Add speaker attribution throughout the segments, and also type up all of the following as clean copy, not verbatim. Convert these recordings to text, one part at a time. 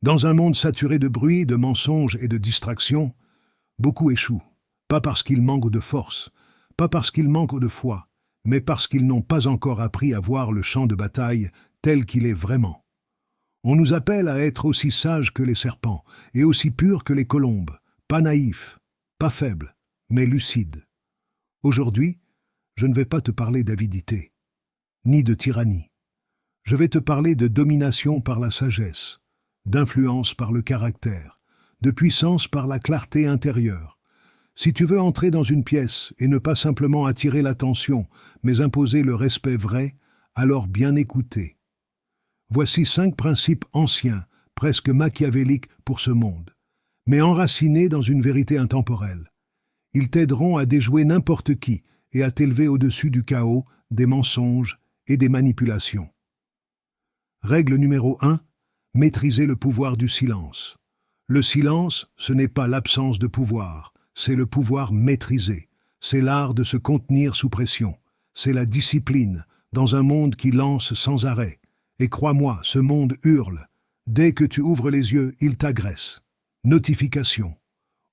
Speaker 1: Dans un monde saturé de bruit, de mensonges et de distractions, beaucoup échouent, pas parce qu'ils manquent de force, pas parce qu'ils manquent de foi, mais parce qu'ils n'ont pas encore appris à voir le champ de bataille tel qu'il est vraiment. On nous appelle à être aussi sages que les serpents et aussi purs que les colombes, pas naïfs, pas faibles, mais lucides. Aujourd'hui, je ne vais pas te parler d'avidité, ni de tyrannie. Je vais te parler de domination par la sagesse, d'influence par le caractère, de puissance par la clarté intérieure. Si tu veux entrer dans une pièce et ne pas simplement attirer l'attention, mais imposer le respect vrai, alors bien écouter. Voici 5 principes anciens, presque machiavéliques pour ce monde, mais enracinés dans une vérité intemporelle. Ils t'aideront à déjouer n'importe qui et à t'élever au-dessus du chaos, des mensonges et des manipulations. Règle numéro 1. Maîtriser le pouvoir du silence. Le silence, ce n'est pas l'absence de pouvoir, c'est le pouvoir maîtrisé. C'est l'art de se contenir sous pression. C'est la discipline, dans un monde qui lance sans arrêt. Et crois-moi, ce monde hurle. Dès que tu ouvres les yeux, il t'agresse. Notifications,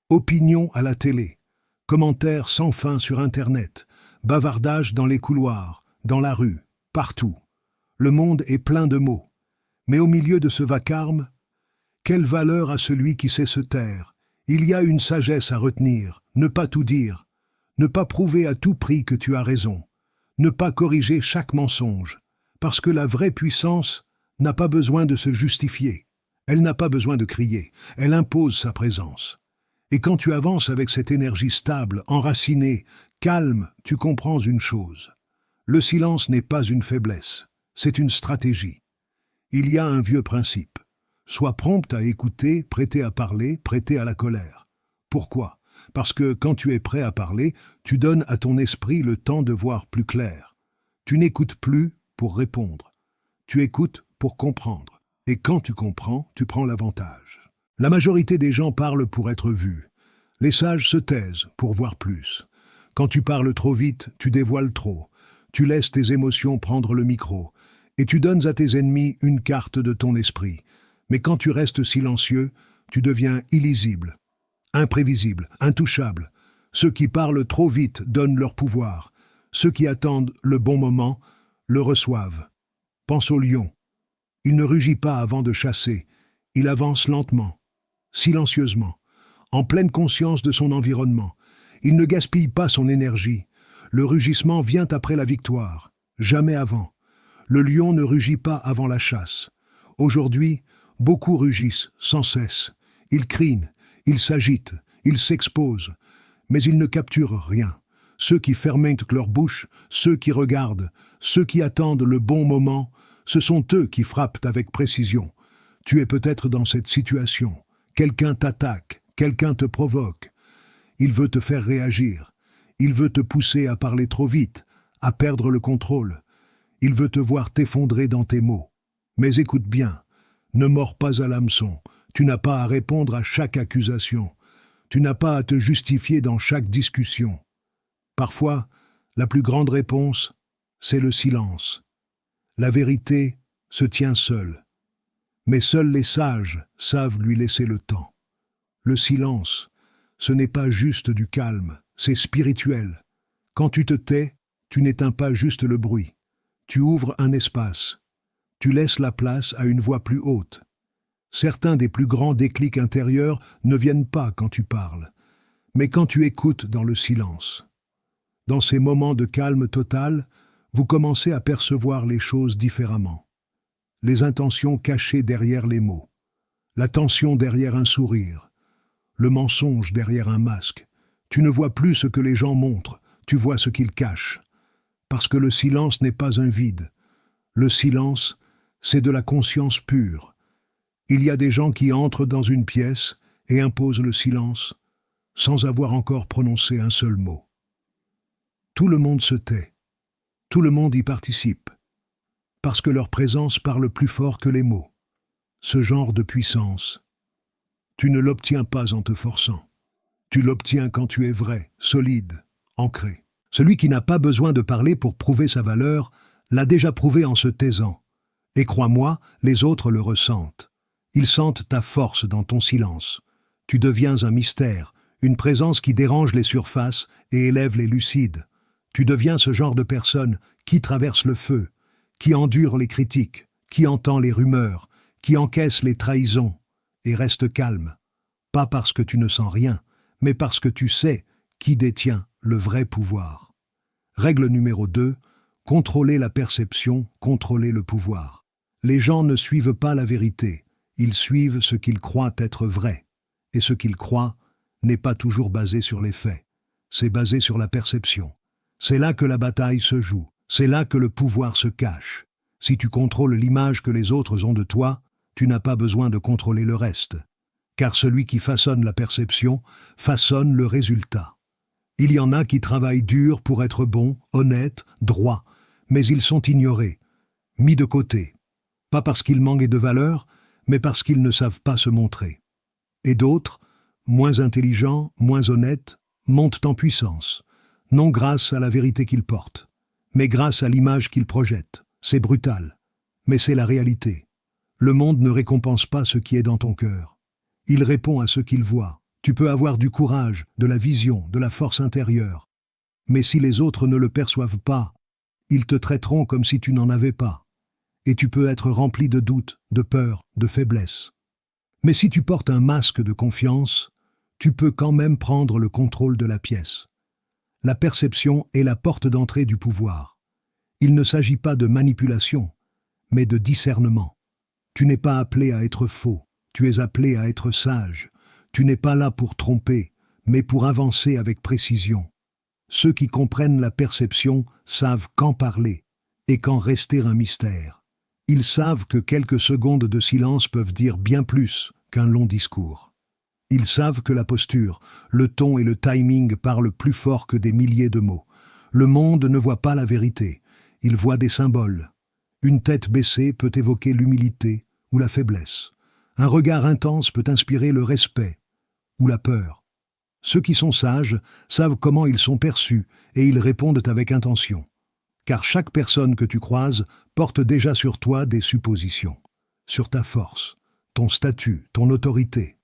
Speaker 1: opinions à la télé, commentaires sans fin sur Internet, bavardages dans les couloirs, dans la rue, partout. Le monde est plein de mots. Mais au milieu de ce vacarme, quelle valeur a celui qui sait se taire? Il y a une sagesse à retenir, ne pas tout dire, ne pas prouver à tout prix que tu as raison, ne pas corriger chaque mensonge, parce que la vraie puissance n'a pas besoin de se justifier, elle n'a pas besoin de crier, elle impose sa présence. Et quand tu avances avec cette énergie stable, enracinée, calme, tu comprends une chose. Le silence n'est pas une faiblesse, c'est une stratégie. Il y a un vieux principe. Sois prompte à écouter, prêté à parler, prêté à la colère. Pourquoi? Parce que quand tu es prêt à parler, tu donnes à ton esprit le temps de voir plus clair. Tu n'écoutes plus pour répondre. Tu écoutes pour comprendre. Et quand tu comprends, tu prends l'avantage. La majorité des gens parlent pour être vus. Les sages se taisent pour voir plus. Quand tu parles trop vite, tu dévoiles trop. Tu laisses tes émotions prendre le micro. Et tu donnes à tes ennemis une carte de ton esprit. Mais quand tu restes silencieux, tu deviens illisible, imprévisible, intouchable. Ceux qui parlent trop vite donnent leur pouvoir. Ceux qui attendent le bon moment le reçoivent. Pense au lion. Il ne rugit pas avant de chasser. Il avance lentement, silencieusement, en pleine conscience de son environnement. Il ne gaspille pas son énergie. Le rugissement vient après la victoire, jamais avant. Le lion ne rugit pas avant la chasse. Aujourd'hui, beaucoup rugissent sans cesse. Ils crient, ils s'agitent, ils s'exposent. Mais ils ne capturent rien. Ceux qui fermentent leur bouche, ceux qui regardent, ceux qui attendent le bon moment, ce sont eux qui frappent avec précision. Tu es peut-être dans cette situation. Quelqu'un t'attaque, quelqu'un te provoque. Il veut te faire réagir. Il veut te pousser à parler trop vite, à perdre le contrôle. Il veut te voir t'effondrer dans tes mots. Mais écoute bien, ne mords pas à l'hameçon. Tu n'as pas à répondre à chaque accusation. Tu n'as pas à te justifier dans chaque discussion. Parfois, la plus grande réponse, c'est le silence. La vérité se tient seule. Mais seuls les sages savent lui laisser le temps. Le silence, ce n'est pas juste du calme, c'est spirituel. Quand tu te tais, tu n'éteins pas juste le bruit. Tu ouvres un espace. Tu laisses la place à une voix plus haute. Certains des plus grands déclics intérieurs ne viennent pas quand tu parles, mais quand tu écoutes dans le silence. Dans ces moments de calme total, vous commencez à percevoir les choses différemment. Les intentions cachées derrière les mots, la tension derrière un sourire, le mensonge derrière un masque. Tu ne vois plus ce que les gens montrent, tu vois ce qu'ils cachent. Parce que le silence n'est pas un vide. Le silence, c'est de la conscience pure. Il y a des gens qui entrent dans une pièce et imposent le silence, sans avoir encore prononcé un seul mot. Tout le monde se tait. Tout le monde y participe. Parce que leur présence parle plus fort que les mots. Ce genre de puissance, tu ne l'obtiens pas en te forçant. Tu l'obtiens quand tu es vrai, solide, ancré. Celui qui n'a pas besoin de parler pour prouver sa valeur l'a déjà prouvé en se taisant. Et crois-moi, les autres le ressentent. Ils sentent ta force dans ton silence. Tu deviens un mystère, une présence qui dérange les surfaces et élève les lucides. Tu deviens ce genre de personne qui traverse le feu, qui endure les critiques, qui entend les rumeurs, qui encaisse les trahisons et reste calme. Pas parce que tu ne sens rien, mais parce que tu sais qui détient le vrai pouvoir. Règle numéro 2, contrôler la perception, contrôler le pouvoir. Les gens ne suivent pas la vérité, ils suivent ce qu'ils croient être vrai. Et ce qu'ils croient n'est pas toujours basé sur les faits, c'est basé sur la perception. C'est là que la bataille se joue, c'est là que le pouvoir se cache. Si tu contrôles l'image que les autres ont de toi, tu n'as pas besoin de contrôler le reste. Car celui qui façonne la perception façonne le résultat. Il y en a qui travaillent dur pour être bons, honnêtes, droits, mais ils sont ignorés, mis de côté. Pas parce qu'ils manquent de valeur, mais parce qu'ils ne savent pas se montrer. Et d'autres, moins intelligents, moins honnêtes, montent en puissance, non grâce à la vérité qu'ils portent, mais grâce à l'image qu'ils projettent. C'est brutal, mais c'est la réalité. Le monde ne récompense pas ce qui est dans ton cœur. Il répond à ce qu'il voit. Tu peux avoir du courage, de la vision, de la force intérieure. Mais si les autres ne le perçoivent pas, ils te traiteront comme si tu n'en avais pas. Et tu peux être rempli de doutes, de peur, de faiblesse. Mais si tu portes un masque de confiance, tu peux quand même prendre le contrôle de la pièce. La perception est la porte d'entrée du pouvoir. Il ne s'agit pas de manipulation, mais de discernement. Tu n'es pas appelé à être faux, tu es appelé à être sage. Tu n'es pas là pour tromper, mais pour avancer avec précision. Ceux qui comprennent la perception savent quand parler et quand rester un mystère. Ils savent que quelques secondes de silence peuvent dire bien plus qu'un long discours. Ils savent que la posture, le ton et le timing parlent plus fort que des milliers de mots. Le monde ne voit pas la vérité, il voit des symboles. Une tête baissée peut évoquer l'humilité ou la faiblesse. Un regard intense peut inspirer le respect ou la peur. Ceux qui sont sages savent comment ils sont perçus et ils répondent avec intention. Car chaque personne que tu croises porte déjà sur toi des suppositions, sur ta force, ton statut, ton autorité.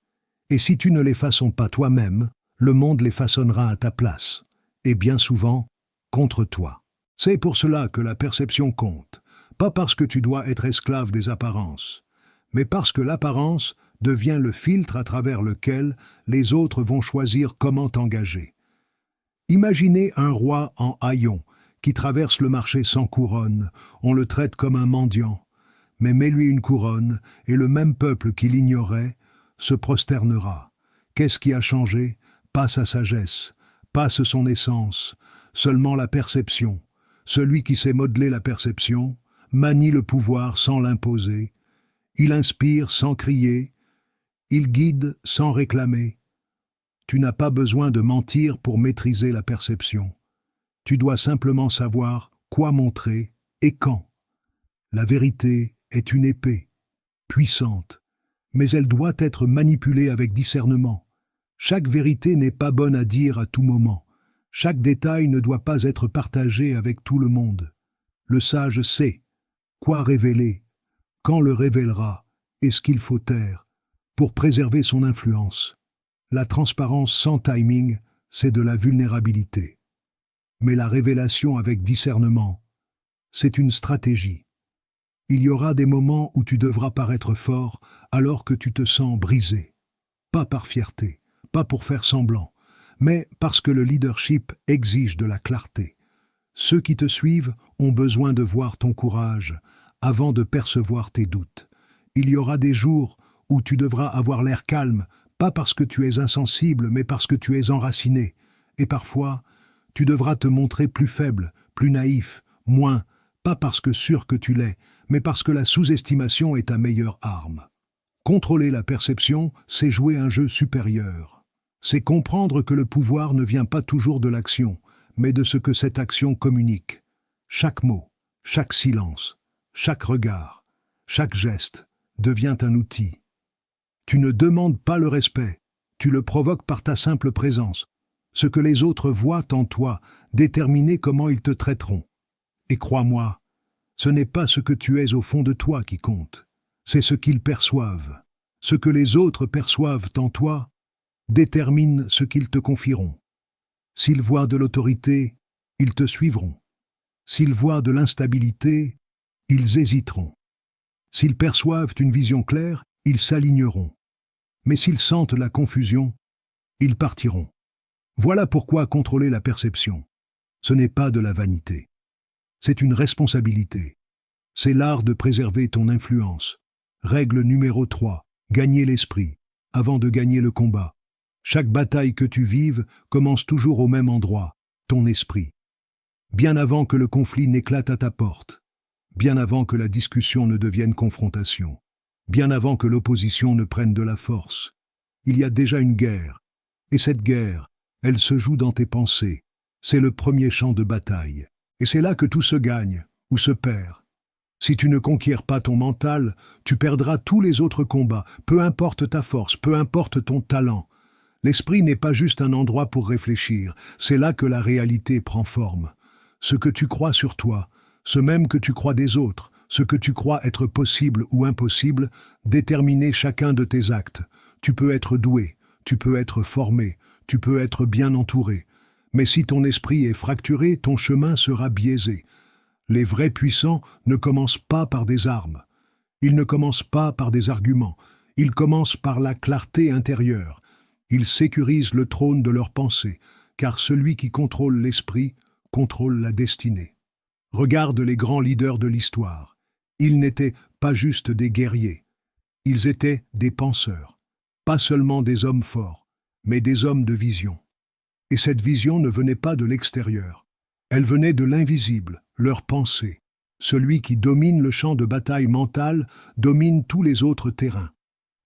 Speaker 1: Et si tu ne les façons pas toi-même, le monde les façonnera à ta place, et bien souvent, contre toi. C'est pour cela que la perception compte, pas parce que tu dois être esclave des apparences, mais parce que l'apparence devient le filtre à travers lequel les autres vont choisir comment t'engager. Imaginez un roi en haillons qui traverse le marché sans couronne, on le traite comme un mendiant. Mais mets-lui une couronne, et le même peuple qui l'ignorait se prosternera. Qu'est-ce qui a changé? Pas sa sagesse, pas son essence, seulement la perception. Celui qui sait modeler la perception manie le pouvoir sans l'imposer. Il inspire sans crier, il guide sans réclamer. Tu n'as pas besoin de mentir pour maîtriser la perception. Tu dois simplement savoir quoi montrer et quand. La vérité est une épée, puissante, mais elle doit être manipulée avec discernement. Chaque vérité n'est pas bonne à dire à tout moment. Chaque détail ne doit pas être partagé avec tout le monde. Le sage sait quoi révéler, quand le révélera et ce qu'il faut taire pour préserver son influence. La transparence sans timing, c'est de la vulnérabilité. Mais la révélation avec discernement, c'est une stratégie. Il y aura des moments où tu devras paraître fort alors que tu te sens brisé. Pas par fierté, pas pour faire semblant, mais parce que le leadership exige de la clarté. Ceux qui te suivent ont besoin de voir ton courage avant de percevoir tes doutes. Il y aura des jours où tu devras avoir l'air calme, pas parce que tu es insensible, mais parce que tu es enraciné. Et parfois, tu devras te montrer plus faible, plus naïf, moins, pas parce que sûr que tu l'es, mais parce que la sous-estimation est ta meilleure arme. Contrôler la perception, c'est jouer un jeu supérieur. C'est comprendre que le pouvoir ne vient pas toujours de l'action, mais de ce que cette action communique. Chaque mot, chaque silence, chaque regard, chaque geste devient un outil. Tu ne demandes pas le respect, tu le provoques par ta simple présence. Ce que les autres voient en toi, déterminer comment ils te traiteront. Et crois-moi, ce n'est pas ce que tu es au fond de toi qui compte, c'est ce qu'ils perçoivent. Ce que les autres perçoivent en toi détermine ce qu'ils te confieront. S'ils voient de l'autorité, ils te suivront. S'ils voient de l'instabilité, ils hésiteront. S'ils perçoivent une vision claire, ils s'aligneront. Mais s'ils sentent la confusion, ils partiront. Voilà pourquoi contrôler la perception, ce n'est pas de la vanité. C'est une responsabilité. C'est l'art de préserver ton influence. Règle numéro 3. Gagner l'esprit, avant de gagner le combat. Chaque bataille que tu vives commence toujours au même endroit, ton esprit. Bien avant que le conflit n'éclate à ta porte. Bien avant que la discussion ne devienne confrontation. Bien avant que l'opposition ne prenne de la force. Il y a déjà une guerre. Et cette guerre, elle se joue dans tes pensées. C'est le premier champ de bataille. Et c'est là que tout se gagne, ou se perd. Si tu ne conquiers pas ton mental, tu perdras tous les autres combats, peu importe ta force, peu importe ton talent. L'esprit n'est pas juste un endroit pour réfléchir, c'est là que la réalité prend forme. Ce que tu crois sur toi, ce même que tu crois des autres, ce que tu crois être possible ou impossible, déterminer chacun de tes actes. Tu peux être doué, tu peux être formé, tu peux être bien entouré. Mais si ton esprit est fracturé, ton chemin sera biaisé. Les vrais puissants ne commencent pas par des armes. Ils ne commencent pas par des arguments. Ils commencent par la clarté intérieure. Ils sécurisent le trône de leurs pensées, car celui qui contrôle l'esprit contrôle la destinée. Regarde les grands leaders de l'histoire. Ils n'étaient pas juste des guerriers. Ils étaient des penseurs. Pas seulement des hommes forts, mais des hommes de vision. Et cette vision ne venait pas de l'extérieur. Elle venait de l'invisible, leur pensée. Celui qui domine le champ de bataille mental domine tous les autres terrains.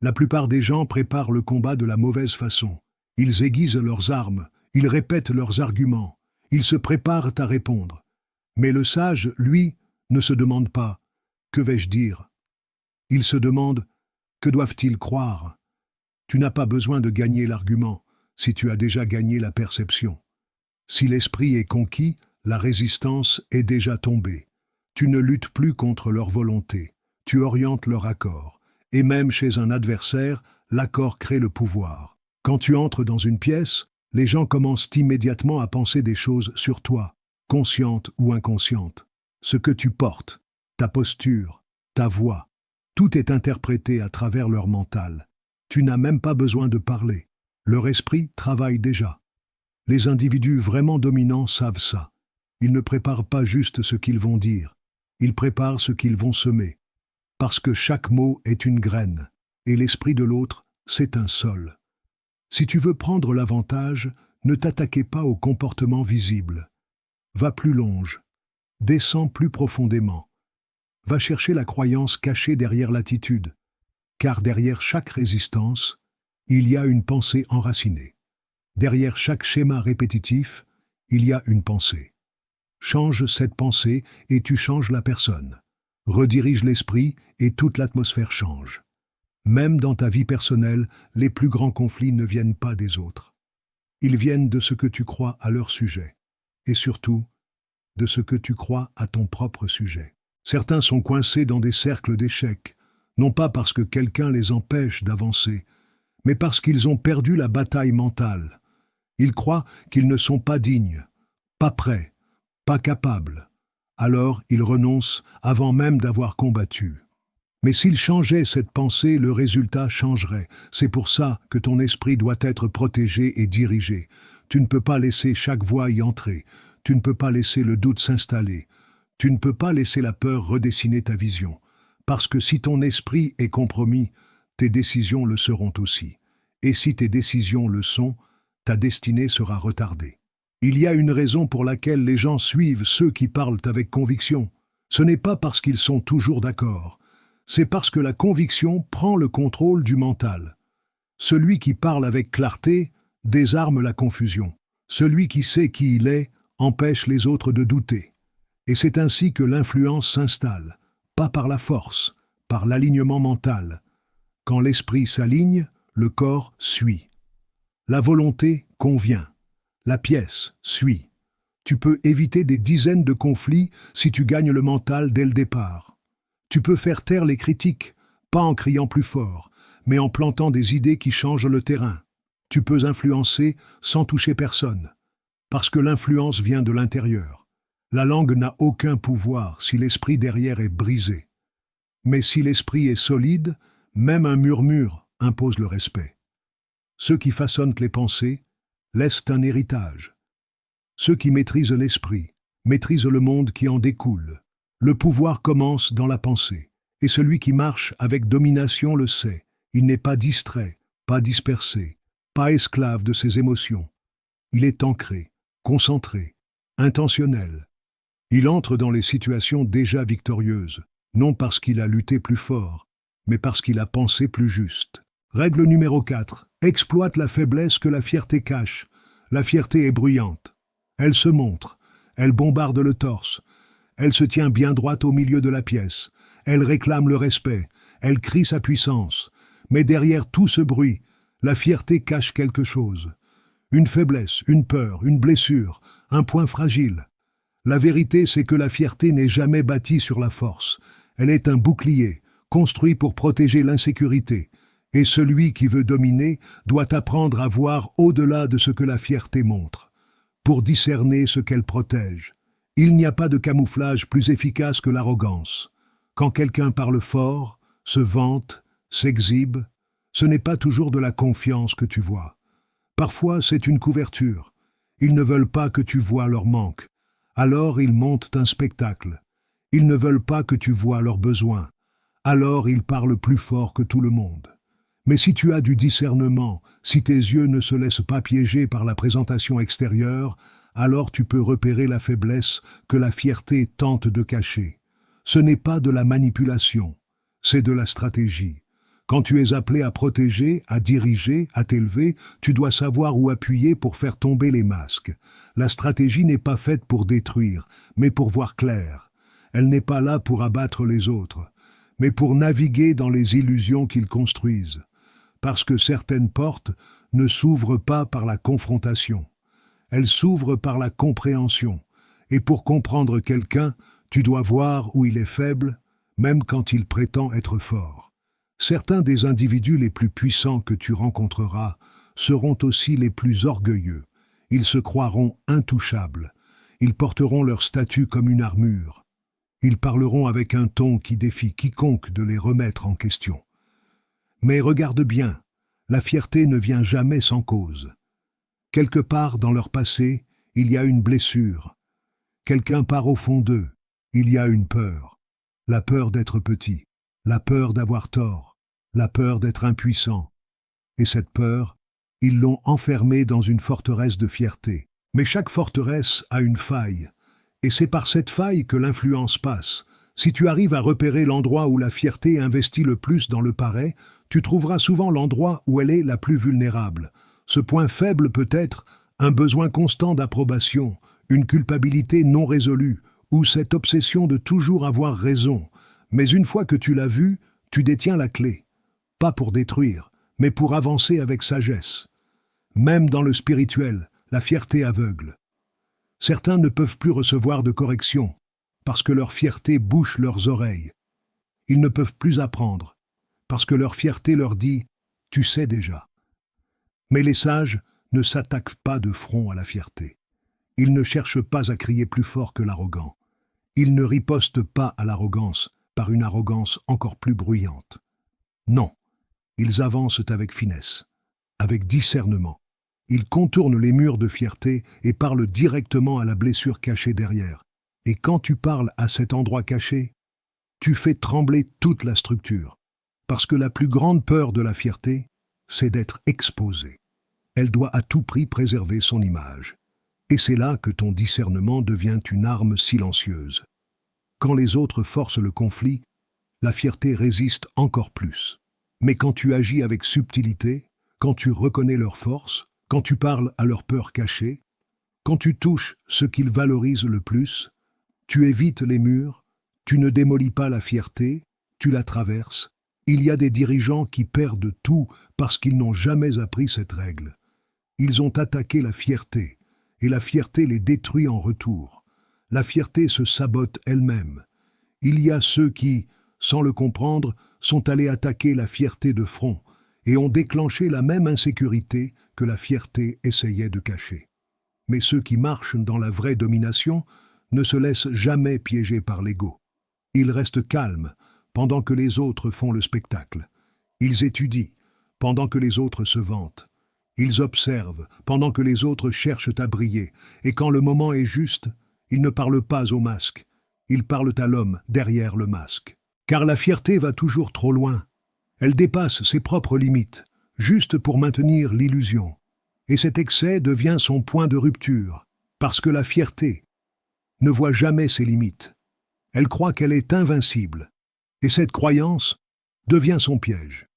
Speaker 1: La plupart des gens préparent le combat de la mauvaise façon. Ils aiguisent leurs armes, ils répètent leurs arguments, ils se préparent à répondre. Mais le sage, lui, ne se demande pas « que vais-je dire ?» Il se demande « que doivent-ils croire ?» Tu n'as pas besoin de gagner l'argument si tu as déjà gagné la perception. Si l'esprit est conquis, la résistance est déjà tombée. Tu ne luttes plus contre leur volonté, tu orientes leur accord. Et même chez un adversaire, l'accord crée le pouvoir. Quand tu entres dans une pièce, les gens commencent immédiatement à penser des choses sur toi, conscientes ou inconscientes. Ce que tu portes, ta posture, ta voix, tout est interprété à travers leur mental. Tu n'as même pas besoin de parler. Leur esprit travaille déjà. Les individus vraiment dominants savent ça. Ils ne préparent pas juste ce qu'ils vont dire, ils préparent ce qu'ils vont semer. Parce que chaque mot est une graine, et l'esprit de l'autre, c'est un sol. Si tu veux prendre l'avantage, ne t'attaquez pas au comportement visible. Va plus longe, descends plus profondément. Va chercher la croyance cachée derrière l'attitude, car derrière chaque résistance, il y a une pensée enracinée. Derrière chaque schéma répétitif, il y a une pensée. Change cette pensée et tu changes la personne. Redirige l'esprit et toute l'atmosphère change. Même dans ta vie personnelle, les plus grands conflits ne viennent pas des autres. Ils viennent de ce que tu crois à leur sujet. Et surtout, de ce que tu crois à ton propre sujet. Certains sont coincés dans des cercles d'échecs, non pas parce que quelqu'un les empêche d'avancer, mais parce qu'ils ont perdu la bataille mentale. Ils croient qu'ils ne sont pas dignes, pas prêts, pas capables. Alors ils renoncent avant même d'avoir combattu. Mais s'ils changeaient cette pensée, le résultat changerait. C'est pour ça que ton esprit doit être protégé et dirigé. Tu ne peux pas laisser chaque voix y entrer. Tu ne peux pas laisser le doute s'installer. Tu ne peux pas laisser la peur redessiner ta vision. Parce que si ton esprit est compromis, tes décisions le seront aussi. Et si tes décisions le sont, ta destinée sera retardée. Il y a une raison pour laquelle les gens suivent ceux qui parlent avec conviction. Ce n'est pas parce qu'ils sont toujours d'accord. C'est parce que la conviction prend le contrôle du mental. Celui qui parle avec clarté désarme la confusion. Celui qui sait qui il est empêche les autres de douter. Et c'est ainsi que l'influence s'installe, pas par la force, par l'alignement mental. Quand l'esprit s'aligne, le corps suit. La volonté convient. La pièce suit. Tu peux éviter des dizaines de conflits si tu gagnes le mental dès le départ. Tu peux faire taire les critiques, pas en criant plus fort, mais en plantant des idées qui changent le terrain. Tu peux influencer sans toucher personne, parce que l'influence vient de l'intérieur. La langue n'a aucun pouvoir si l'esprit derrière est brisé. Mais si l'esprit est solide, même un murmure impose le respect. Ceux qui façonnent les pensées laissent un héritage. Ceux qui maîtrisent l'esprit maîtrisent le monde qui en découle. Le pouvoir commence dans la pensée, et celui qui marche avec domination le sait. Il n'est pas distrait, pas dispersé, pas esclave de ses émotions. Il est ancré, concentré, intentionnel. Il entre dans les situations déjà victorieuses, non parce qu'il a lutté plus fort, mais parce qu'il a pensé plus juste. Règle numéro 4. Exploite la faiblesse que la fierté cache. La fierté est bruyante. Elle se montre. Elle bombarde le torse. Elle se tient bien droite au milieu de la pièce. Elle réclame le respect. Elle crie sa puissance. Mais derrière tout ce bruit, la fierté cache quelque chose. Une faiblesse, une peur, une blessure, un point fragile. La vérité, c'est que la fierté n'est jamais bâtie sur la force. Elle est un bouclier, construit pour protéger l'insécurité. Et celui qui veut dominer doit apprendre à voir au-delà de ce que la fierté montre, pour discerner ce qu'elle protège. Il n'y a pas de camouflage plus efficace que l'arrogance. Quand quelqu'un parle fort, se vante, s'exhibe, ce n'est pas toujours de la confiance que tu vois. Parfois, c'est une couverture. Ils ne veulent pas que tu vois leur manque. Alors ils montent un spectacle. Ils ne veulent pas que tu vois leurs besoins. Alors ils parlent plus fort que tout le monde. Mais si tu as du discernement, si tes yeux ne se laissent pas piéger par la présentation extérieure, alors tu peux repérer la faiblesse que la fierté tente de cacher. Ce n'est pas de la manipulation, c'est de la stratégie. Quand tu es appelé à protéger, à diriger, à t'élever, tu dois savoir où appuyer pour faire tomber les masques. La stratégie n'est pas faite pour détruire, mais pour voir clair. Elle n'est pas là pour abattre les autres, mais pour naviguer dans les illusions qu'ils construisent. Parce que certaines portes ne s'ouvrent pas par la confrontation. Elles s'ouvrent par la compréhension. Et pour comprendre quelqu'un, tu dois voir où il est faible, même quand il prétend être fort. Certains des individus les plus puissants que tu rencontreras seront aussi les plus orgueilleux. Ils se croiront intouchables. Ils porteront leur statut comme une armure. Ils parleront avec un ton qui défie quiconque de les remettre en question. Mais regarde bien, la fierté ne vient jamais sans cause. Quelque part dans leur passé, il y a une blessure. Quelqu'un part au fond d'eux, il y a une peur. La peur d'être petit, la peur d'avoir tort, la peur d'être impuissant. Et cette peur, ils l'ont enfermée dans une forteresse de fierté. Mais chaque forteresse a une faille, et c'est par cette faille que l'influence passe. Si tu arrives à repérer l'endroit où la fierté investit le plus dans le paraît, tu trouveras souvent l'endroit où elle est la plus vulnérable. Ce point faible peut être un besoin constant d'approbation, une culpabilité non résolue, ou cette obsession de toujours avoir raison. Mais une fois que tu l'as vu, tu détiens la clé. Pas pour détruire, mais pour avancer avec sagesse. Même dans le spirituel, la fierté aveugle. Certains ne peuvent plus recevoir de correction, parce que leur fierté bouche leurs oreilles. Ils ne peuvent plus apprendre, parce que leur fierté leur dit « tu sais déjà ». Mais les sages ne s'attaquent pas de front à la fierté. Ils ne cherchent pas à crier plus fort que l'arrogant. Ils ne ripostent pas à l'arrogance par une arrogance encore plus bruyante. Non, ils avancent avec finesse, avec discernement. Ils contournent les murs de fierté et parlent directement à la blessure cachée derrière. Et quand tu parles à cet endroit caché, tu fais trembler toute la structure. Parce que la plus grande peur de la fierté, c'est d'être exposée. Elle doit à tout prix préserver son image. Et c'est là que ton discernement devient une arme silencieuse. Quand les autres forcent le conflit, la fierté résiste encore plus. Mais quand tu agis avec subtilité, quand tu reconnais leurs forces, quand tu parles à leur peur cachée, quand tu touches ce qu'ils valorisent le plus, tu évites les murs, tu ne démolis pas la fierté, tu la traverses. Il y a des dirigeants qui perdent tout parce qu'ils n'ont jamais appris cette règle. Ils ont attaqué la fierté, et la fierté les détruit en retour. La fierté se sabote elle-même. Il y a ceux qui, sans le comprendre, sont allés attaquer la fierté de front, et ont déclenché la même insécurité que la fierté essayait de cacher. Mais ceux qui marchent dans la vraie domination ne se laissent jamais piéger par l'ego. Ils restent calmes pendant que les autres font le spectacle. Ils étudient pendant que les autres se vantent. Ils observent pendant que les autres cherchent à briller, et quand le moment est juste, ils ne parlent pas au masque, ils parlent à l'homme derrière le masque. Car la fierté va toujours trop loin. Elle dépasse ses propres limites, juste pour maintenir l'illusion. Et cet excès devient son point de rupture, parce que la fierté ne voit jamais ses limites. Elle croit qu'elle est invincible, et cette croyance devient son piège.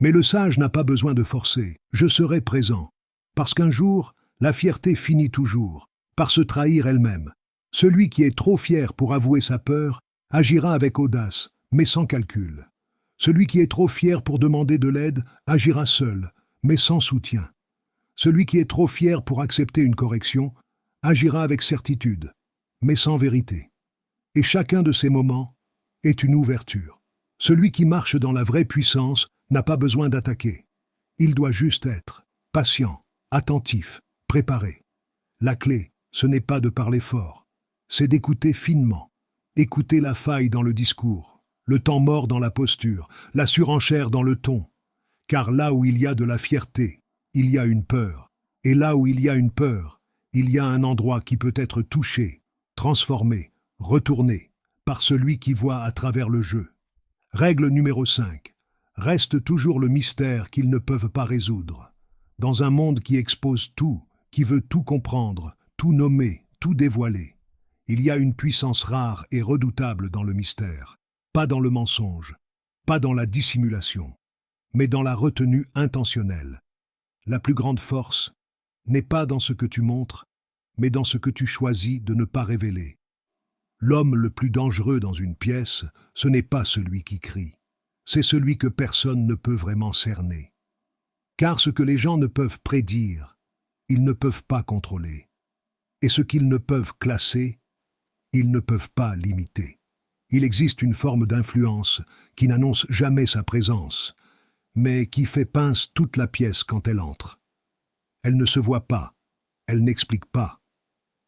Speaker 1: Mais le sage n'a pas besoin de forcer, je serai présent, parce qu'un jour, la fierté finit toujours par se trahir elle-même. Celui qui est trop fier pour avouer sa peur agira avec audace, mais sans calcul. Celui qui est trop fier pour demander de l'aide agira seul, mais sans soutien. Celui qui est trop fier pour accepter une correction agira avec certitude, mais sans vérité. Et chacun de ces moments est une ouverture. Celui qui marche dans la vraie puissance n'a pas besoin d'attaquer. Il doit juste être patient, attentif, préparé. La clé, ce n'est pas de parler fort, c'est d'écouter finement, écouter la faille dans le discours, le temps mort dans la posture, la surenchère dans le ton. Car là où il y a de la fierté, il y a une peur. Et là où il y a une peur, il y a un endroit qui peut être touché, transformé, retourné, par celui qui voit à travers le jeu. Règle numéro 5. Reste toujours le mystère qu'ils ne peuvent pas résoudre. Dans un monde qui expose tout, qui veut tout comprendre, tout nommer, tout dévoiler, il y a une puissance rare et redoutable dans le mystère, pas dans le mensonge, pas dans la dissimulation, mais dans la retenue intentionnelle. La plus grande force n'est pas dans ce que tu montres, mais dans ce que tu choisis de ne pas révéler. L'homme le plus dangereux dans une pièce, ce n'est pas celui qui crie, c'est celui que personne ne peut vraiment cerner. Car ce que les gens ne peuvent prédire, ils ne peuvent pas contrôler. Et ce qu'ils ne peuvent classer, ils ne peuvent pas limiter. Il existe une forme d'influence qui n'annonce jamais sa présence, mais qui fait pince toute la pièce quand elle entre. Elle ne se voit pas, elle n'explique pas,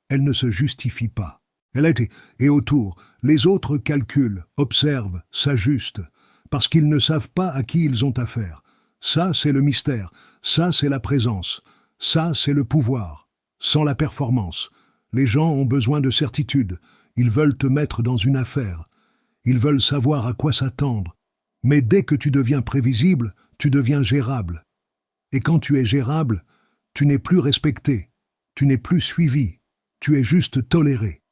Speaker 1: elle ne se justifie pas. Elle est et autour, les autres calculent, observent, s'ajustent, parce qu'ils ne savent pas à qui ils ont affaire. Ça, c'est le mystère, ça, c'est la présence, ça, c'est le pouvoir. Sans la performance, les gens ont besoin de certitude, ils veulent te mettre dans une affaire, ils veulent savoir à quoi s'attendre. Mais dès que tu deviens prévisible, tu deviens gérable. Et quand tu es gérable, tu n'es plus respecté, tu n'es plus suivi, tu es juste toléré.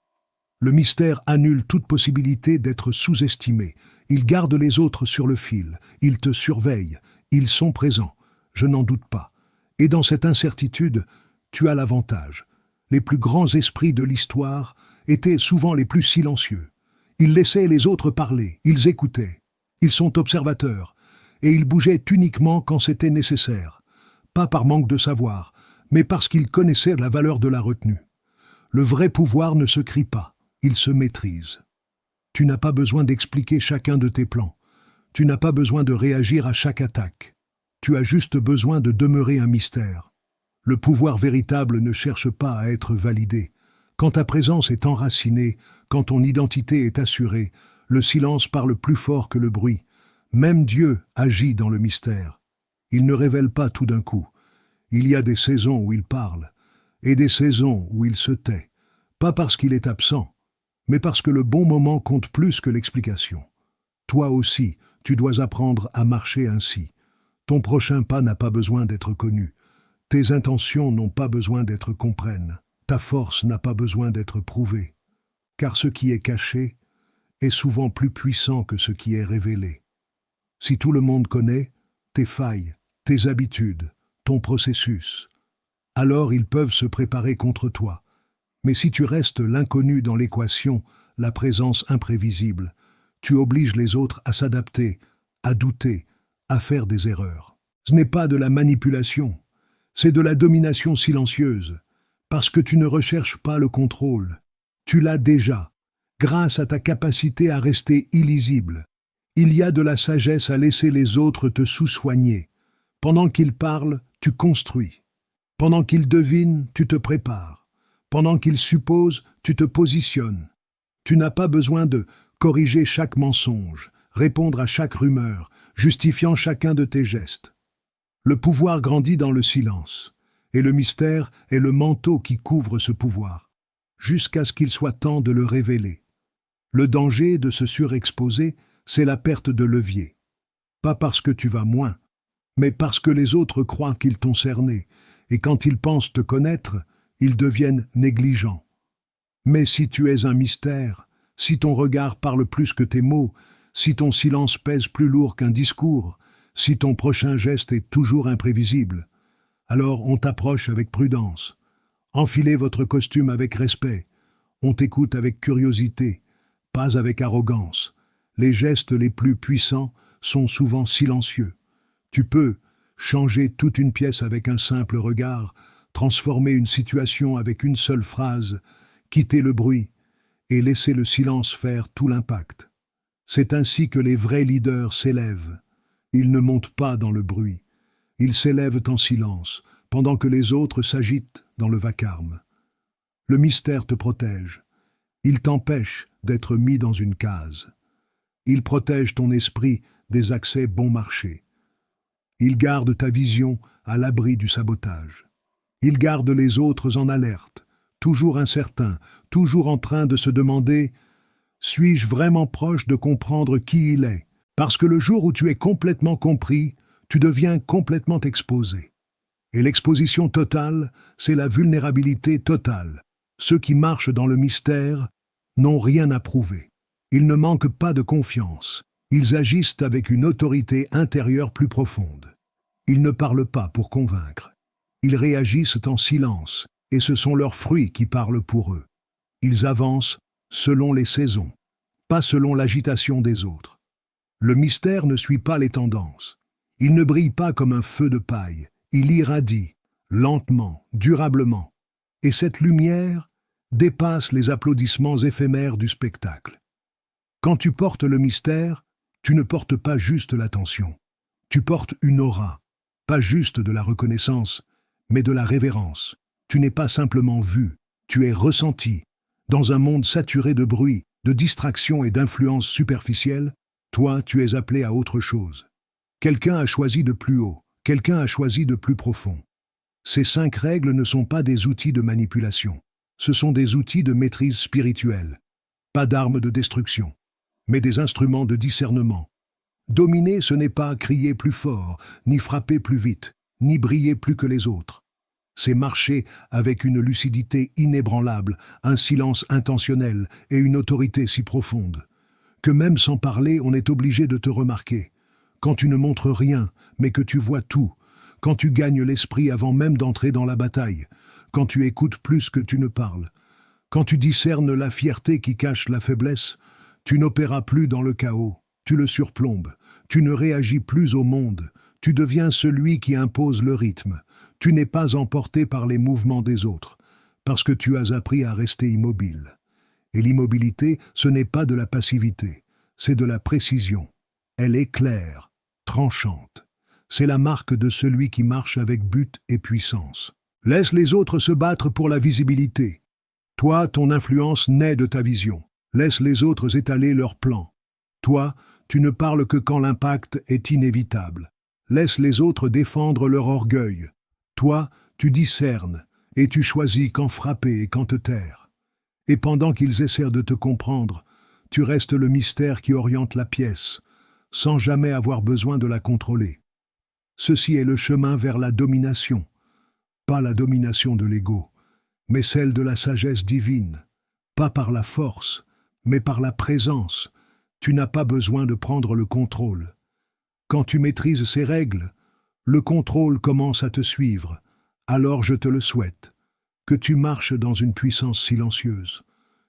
Speaker 1: Le mystère annule toute possibilité d'être sous-estimé. Il garde les autres sur le fil, ils te surveillent, ils sont présents, je n'en doute pas. Et dans cette incertitude, tu as l'avantage. Les plus grands esprits de l'histoire étaient souvent les plus silencieux. Ils laissaient les autres parler, ils écoutaient. Ils sont observateurs, et ils bougeaient uniquement quand c'était nécessaire, pas par manque de savoir, mais parce qu'ils connaissaient la valeur de la retenue. Le vrai pouvoir ne se crie pas, il se maîtrise. Tu n'as pas besoin d'expliquer chacun de tes plans, tu n'as pas besoin de réagir à chaque attaque, tu as juste besoin de demeurer un mystère. Le pouvoir véritable ne cherche pas à être validé. Quand ta présence est enracinée, quand ton identité est assurée, le silence parle plus fort que le bruit. Même Dieu agit dans le mystère. Il ne révèle pas tout d'un coup. Il y a des saisons où il parle, et des saisons où il se tait. Pas parce qu'il est absent, mais parce que le bon moment compte plus que l'explication. Toi aussi, tu dois apprendre à marcher ainsi. Ton prochain pas n'a pas besoin d'être connu. Tes intentions n'ont pas besoin d'être comprises. Ta force n'a pas besoin d'être prouvée. Car ce qui est caché est souvent plus puissant que ce qui est révélé. Si tout le monde connaît tes failles, tes habitudes, ton processus, alors ils peuvent se préparer contre toi. Mais si tu restes l'inconnu dans l'équation, la présence imprévisible, tu obliges les autres à s'adapter, à douter, à faire des erreurs. Ce n'est pas de la manipulation, c'est de la domination silencieuse, parce que tu ne recherches pas le contrôle. Tu l'as déjà, grâce à ta capacité à rester illisible. Il y a de la sagesse à laisser les autres te sous-soigner, Pendant qu'il parle, tu construis. Pendant qu'il devine, tu te prépares. Pendant qu'il suppose, tu te positionnes. Tu n'as pas besoin de corriger chaque mensonge, répondre à chaque rumeur, justifiant chacun de tes gestes. Le pouvoir grandit dans le silence, et le mystère est le manteau qui couvre ce pouvoir, jusqu'à ce qu'il soit temps de le révéler. Le danger de se surexposer, c'est la perte de levier. Pas parce que tu vas moins, mais parce que les autres croient qu'ils t'ont cerné, et quand ils pensent te connaître, ils deviennent négligents. Mais si tu es un mystère, si ton regard parle plus que tes mots, si ton silence pèse plus lourd qu'un discours, si ton prochain geste est toujours imprévisible, alors on t'approche avec prudence. Enfilez votre costume avec respect. On t'écoute avec curiosité, pas avec arrogance. Les gestes les plus puissants sont souvent silencieux. Tu peux changer toute une pièce avec un simple regard, transformer une situation avec une seule phrase, quitter le bruit et laisser le silence faire tout l'impact. C'est ainsi que les vrais leaders s'élèvent. Ils ne montent pas dans le bruit. Ils s'élèvent en silence, pendant que les autres s'agitent dans le vacarme. Le mystère te protège. Il t'empêche d'être mis dans une case. Il protège ton esprit des accès bon marché. Il garde ta vision à l'abri du sabotage. Il garde les autres en alerte, toujours incertains, toujours en train de se demander « Suis-je vraiment proche de comprendre qui il est ?» Parce que le jour où tu es complètement compris, tu deviens complètement exposé. Et l'exposition totale, c'est la vulnérabilité totale. Ceux qui marchent dans le mystère n'ont rien à prouver. Ils ne manquent pas de confiance. Ils agissent avec une autorité intérieure plus profonde. Ils ne parlent pas pour convaincre. Ils réagissent en silence, et ce sont leurs fruits qui parlent pour eux. Ils avancent selon les saisons, pas selon l'agitation des autres. Le mystère ne suit pas les tendances. Il ne brille pas comme un feu de paille. Il irradie, lentement, durablement. Et cette lumière dépasse les applaudissements éphémères du spectacle. Quand tu portes le mystère, tu ne portes pas juste l'attention. Tu portes une aura, pas juste de la reconnaissance, mais de la révérence. Tu n'es pas simplement vu, tu es ressenti. Dans un monde saturé de bruit, de distractions et d'influences superficielles, toi, tu es appelé à autre chose. Quelqu'un a choisi de plus haut, quelqu'un a choisi de plus profond. Ces 5 règles ne sont pas des outils de manipulation. Ce sont des outils de maîtrise spirituelle. Pas d'armes de destruction, mais des instruments de discernement. Dominer, ce n'est pas crier plus fort, ni frapper plus vite, ni briller plus que les autres. C'est marcher avec une lucidité inébranlable, un silence intentionnel et une autorité si profonde, que même sans parler, on est obligé de te remarquer. Quand tu ne montres rien, mais que tu vois tout, quand tu gagnes l'esprit avant même d'entrer dans la bataille, quand tu écoutes plus que tu ne parles, quand tu discernes la fierté qui cache la faiblesse, tu n'opéras plus dans le chaos, tu le surplombes, tu ne réagis plus au monde, tu deviens celui qui impose le rythme, tu n'es pas emporté par les mouvements des autres, parce que tu as appris à rester immobile. Et l'immobilité, ce n'est pas de la passivité, c'est de la précision. Elle est claire, tranchante. C'est la marque de celui qui marche avec but et puissance. Laisse les autres se battre pour la visibilité. Toi, ton influence naît de ta vision. Laisse les autres étaler leurs plans. Toi, tu ne parles que quand l'impact est inévitable. Laisse les autres défendre leur orgueil. Toi, tu discernes, et tu choisis quand frapper et quand te taire. Et pendant qu'ils essaient de te comprendre, tu restes le mystère qui oriente la pièce, sans jamais avoir besoin de la contrôler. Ceci est le chemin vers la domination, pas la domination de l'ego, mais celle de la sagesse divine, pas par la force, mais par la présence. Tu n'as pas besoin de prendre le contrôle. Quand tu maîtrises ces règles, le contrôle commence à te suivre. Alors je te le souhaite, que tu marches dans une puissance silencieuse,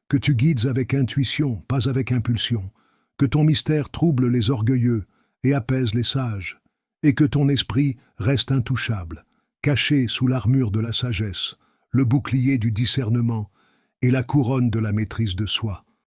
Speaker 1: que tu guides avec intuition, pas avec impulsion, que ton mystère trouble les orgueilleux et apaise les sages, et que ton esprit reste intouchable, caché sous l'armure de la sagesse, le bouclier du discernement et la couronne de la maîtrise de soi.